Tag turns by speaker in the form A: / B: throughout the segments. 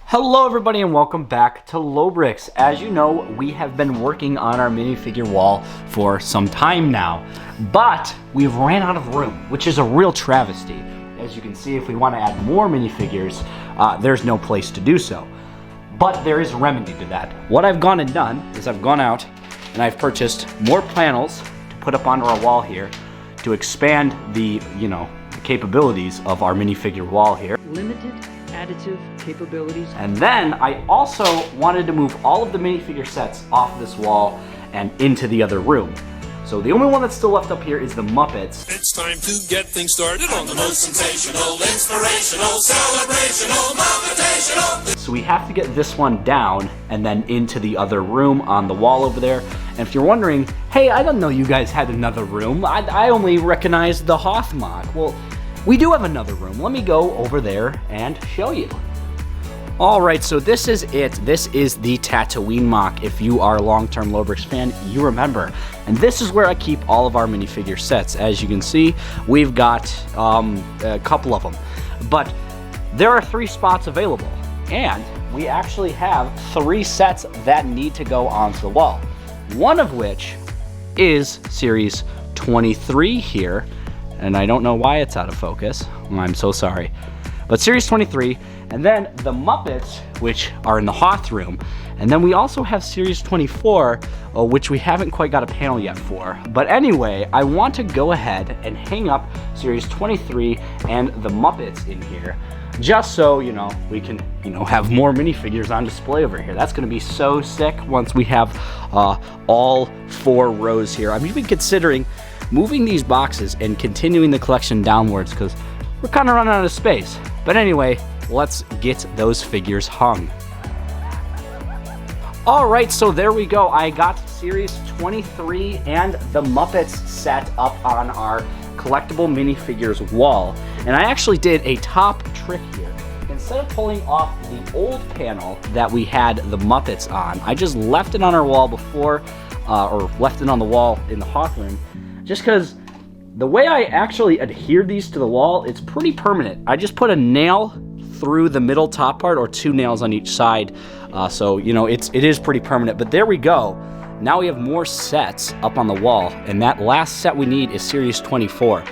A: Hello everybody and welcome back to Lobrick. As you know, we have been working on our minifigure wall for some time now, but we've ran out of room, which is a real travesty. As you can see, if we want to add more minifigures, there's no place to do so. But there is a remedy to that. What I've gone and done is I've gone out and I've purchased more panels to put up onto our wall here to expand the, the capabilities of our minifigure wall here.
B: Limited additive capabilities.
A: And then I also wanted to move all of the minifigure sets off this wall and into the other room. So the only one that's still left up here is the Muppets.
C: It's time to get things started on the most sensational, inspirational, celebrational, motivational.
A: So we have to get this one down and then into the other room on the wall over there. And if you're wondering, hey, I didn't know you guys had another room. I only recognized the Hoth MOC. Well, we do have another room. Let me go over there and show you. All right, so this is it. This is the Tatooine MOC. If you are a long-term Lobrick fan, you remember. And this is where I keep all of our minifigure sets. As you can see, we've got a couple of them. But there are 3 spots available. And we actually have 3 sets that need to go onto the wall. One of which is Series 23 here. And I don't know why it's out of focus. I'm so sorry. But Series 23, and then the Muppets, which are in the Hoth room. And then we also have Series 24, which we haven't quite got a panel yet for. But anyway, I want to go ahead and hang up Series 23 and the Muppets in here, just so, we can, have more minifigures on display over here. That's gonna be so sick once we have all 4 rows here. I'm even considering moving these boxes and continuing the collection downwards because we're kind of running out of space. But anyway, let's get those figures hung. All right, so there we go. I got Series 23 and the Muppets set up on our collectible minifigures wall. And I actually did a top trick here. Instead of pulling off the old panel that we had the Muppets on, I just left it on our wall before, or left it on the wall in the Hoth room, just because the way I actually adhered these to the wall, it's pretty permanent. I just put a nail through the middle top part, or 2 nails on each side. So, it is pretty permanent. But there we go. Now we have more sets up on the wall, and that last set we need is Series 24.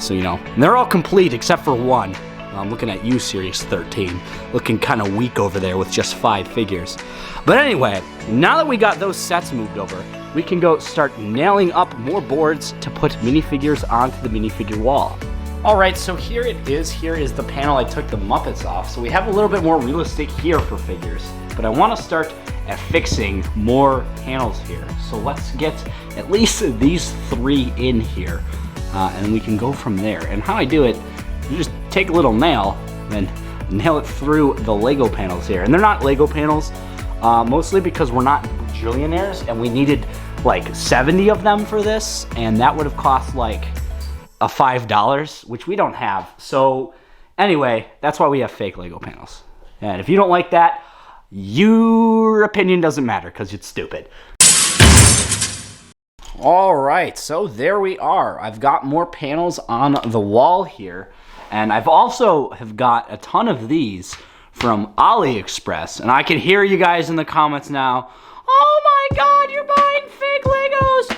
A: So, and they're all complete except for one. I'm looking at you, Series 13. Looking kind of weak over there with just 5 figures. But anyway, now that we got those sets moved over, we can go start nailing up more boards to put minifigures onto the minifigure wall. All right, so here it is. Here is the panel I took the Muppets off. So we have a little bit more real estate here for figures, but I want to start at fixing more panels here. So let's get at least these 3 in here, and we can go from there. And how I do it, you just take a little nail and nail it through the Lego panels here. And they're not Lego panels, mostly because we're not bajillionaires and we needed like 70 of them for this, and that would have cost like a $5, which we don't have. So anyway, that's why we have fake Lego panels. And if you don't like that, your opinion doesn't matter because it's stupid. All right, so there we are. I've got more panels on the wall here, and I've also have got a ton of these from AliExpress, and I can hear you guys in the comments now. Oh my God, you're buying fake Legos!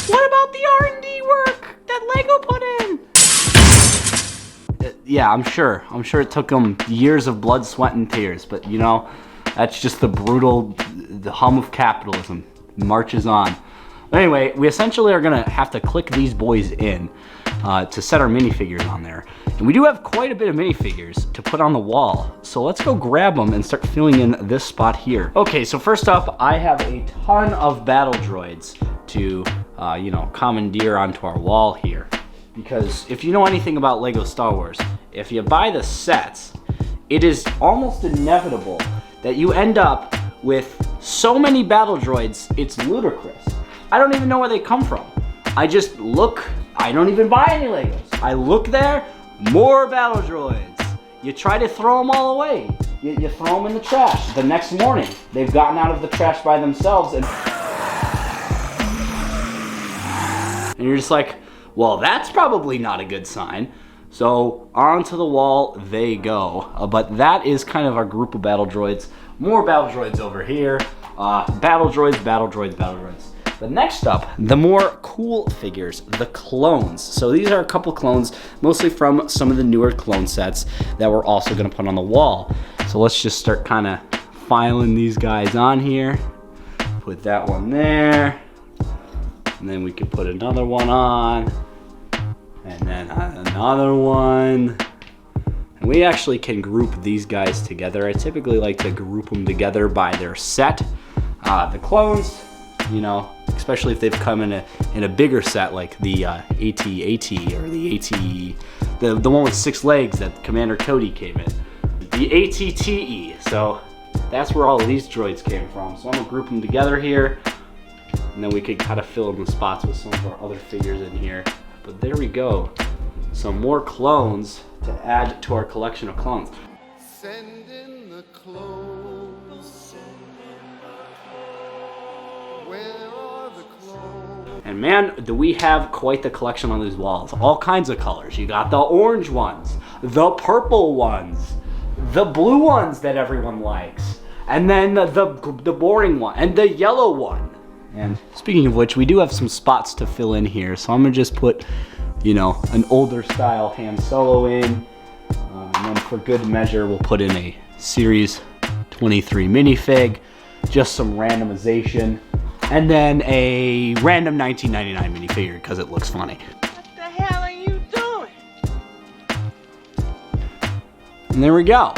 A: What about the R&D work that Lego put in? Yeah, I'm sure it took them years of blood, sweat, and tears, but that's just the hum of capitalism. Marches on. Anyway, we essentially are gonna have to click these boys in to set our minifigures on there. And we do have quite a bit of minifigures to put on the wall. So let's go grab them and start filling in this spot here. Okay, so first up, I have a ton of battle droids to, commandeer onto our wall here. Because if you know anything about Lego Star Wars, if you buy the sets, it is almost inevitable that you end up with so many battle droids, it's ludicrous. I don't even know where they come from. I just look, I don't even buy any Legos. I look there, more battle droids. You try to throw them all away. You throw them in the trash. The next morning, they've gotten out of the trash by themselves, and you're just like, well, that's probably not a good sign. So onto the wall they go. But that is kind of our group of battle droids. More battle droids over here. Battle droids, battle droids, battle droids. But next up, the more cool figures, the clones. So these are a couple clones, mostly from some of the newer clone sets that we're also gonna put on the wall. So let's just start kind of filing these guys on here. Put that one there. And then we could put another one on. And then another one. And we actually can group these guys together. I typically like to group them together by their set. The clones, you know, especially if they've come in a bigger set like the AT-AT or the AT, the one with 6 legs that Commander Cody came in. The AT-TE, so that's where all of these droids came from. So I'm gonna group them together here, and then we could kind of fill in the spots with some of our other figures in here. But there we go, some more clones to add to our collection of clones.
D: Send in the clothes. Where are the clothes?
A: And man, do we have quite the collection on these walls. All kinds of colors. You got the orange ones, the purple ones, the blue ones that everyone likes, and then the boring one, and the yellow one. And speaking of which, we do have some spots to fill in here. So I'm gonna just put, you know, an older style Han Solo in. And then for good measure, we'll put in a Series 23 minifig, just some randomization. And then a random 1999 minifigure because it looks funny.
E: What the hell are you doing?
A: And there we go.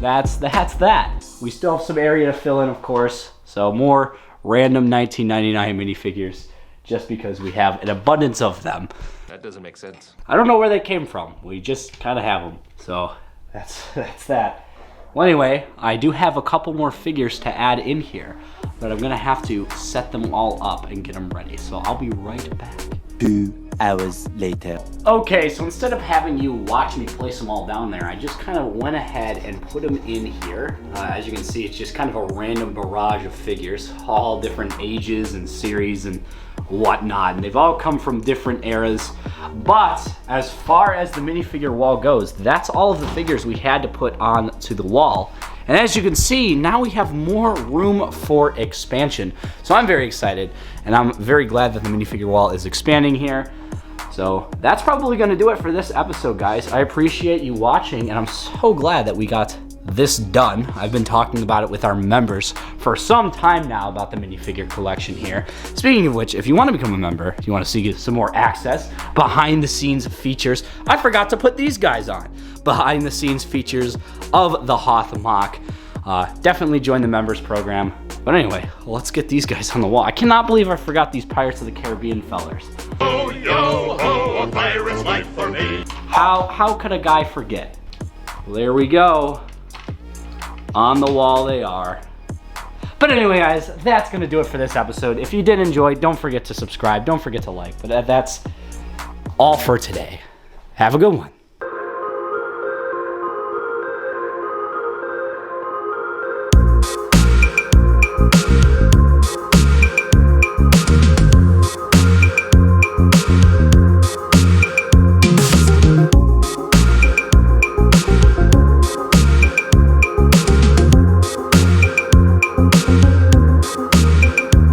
A: That's that. We still have some area to fill in, of course. So more random 1999 minifigures just because we have an abundance of them.
F: That doesn't make sense.
A: I don't know where they came from. We just kind of have them. So that's that. Well, anyway, I do have a couple more figures to add in here, but I'm gonna have to set them all up and get them ready. So I'll be right back.
G: 2 hours later.
A: Okay, so instead of having you watch me place them all down there, I just kind of went ahead and put them in here. As you can see, it's just kind of a random barrage of figures, all different ages and series and whatnot, and they've all come from different eras. But as far as the minifigure wall goes, that's all of the figures we had to put on to the wall. And as you can see, now we have more room for expansion. So I'm very excited, and I'm very glad that the minifigure wall is expanding here. So that's probably gonna do it for this episode, guys. I appreciate you watching, and I'm so glad that we got this done. I've been talking about it with our members for some time now about the minifigure collection here. Speaking of which, if you want to become a member, if you want to see some more access, behind the scenes features, I forgot to put these guys on. Behind the scenes features of the Hoth MOC. Definitely join the members program. But anyway, let's get these guys on the wall. I cannot believe I forgot these Pirates of the Caribbean fellers.
C: Oh, yo, ho, a pirate's life for me.
A: How could a guy forget? Well, there we go. On the wall they are. But anyway, guys, that's gonna do it for this episode. If you did enjoy, don't forget to subscribe, don't forget to like. But that's all for today. Have a good one.